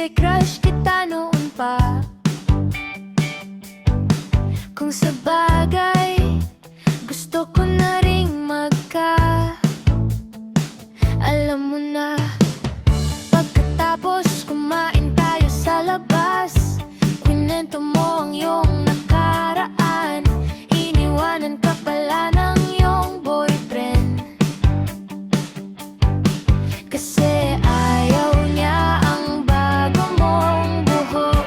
Kasi crush kita noon pa. Kung sa bagay, gusto ko na ring alam mo na. Pagkatapos kumain tayo sa labas, kwento mo ang iyong nakaraan. Iniwanan ka pala ng iyong boyfriend kasi ayaw niya ang bago mong buhok.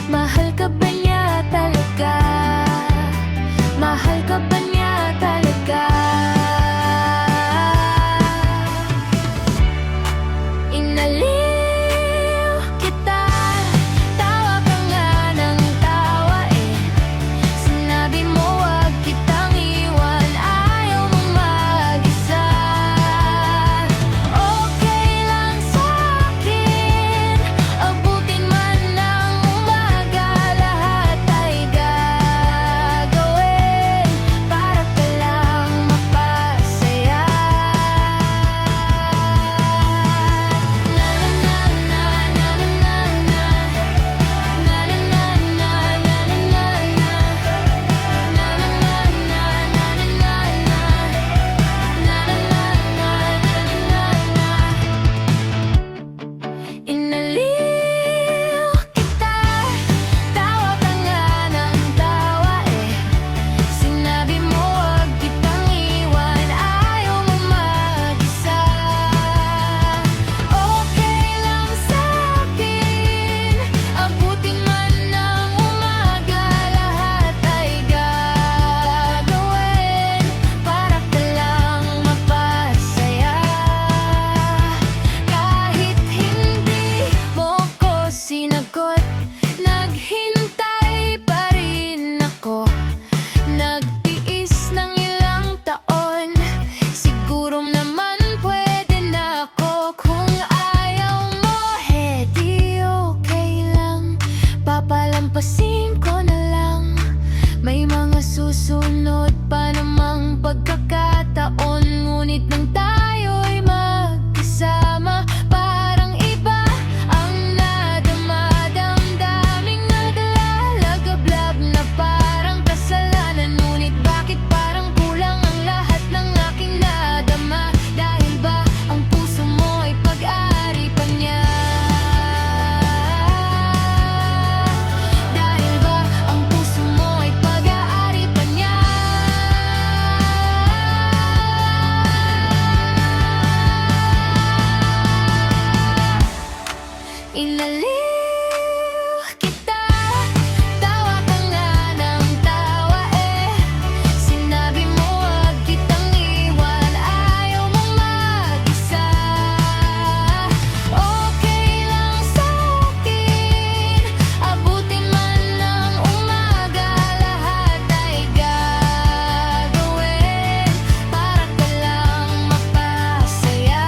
Mahal ka ba niya talaga? Mahal ka ba niya talaga? Inaliw kita, tawa ka nga ng tawa eh. Sinabi mo wag kitang iwan, ayaw mong mag-isa. Okay lang sa'kin, abutin man ng umaga, lahat ay gagawin para ka lang mapasaya. Inaliw kita, tawa ka nga ng tawa eh. Sinabi mo wag kitang iwan, ayaw mo mag-isa. Okay lang sa'kin, abutin man ng umaga, lahat ay gagawin para ka lang mapasaya. Kahit hindi mo ko sinagot, naghintay pa rin ako. Nagtiis ng ilang taon, siguro naman pwede na ako. Kung ayaw mo, di okay lang, papalampasin ko na lang. May mga susunod pa namang pagkakataon, ngunit nang tayo'y magkasama, parang iba ang nadama. Damdaming naglalagablab na parang kasalanan, ngunit bakit parang kulang ang lahat ng aking nadama? Dahil ba ang puso mo ay pag-aari pa niya? Dahil ba ang puso mo ay pag-aari pa niya? Inaliw kita, tawa ka nga ng tawa eh. Sinabi mo wag kitang iwan, ayaw mong mag-isa. Okay lang sa'kin, abutin man ng umaga, lahat ay gagawin para ka lang mapasaya.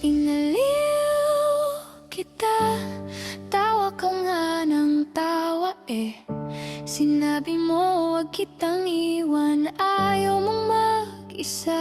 Inaliw kita, tawa ka nga ng tawa eh. Sinabi mo wag kitang iwan, ayaw mong mag-isa.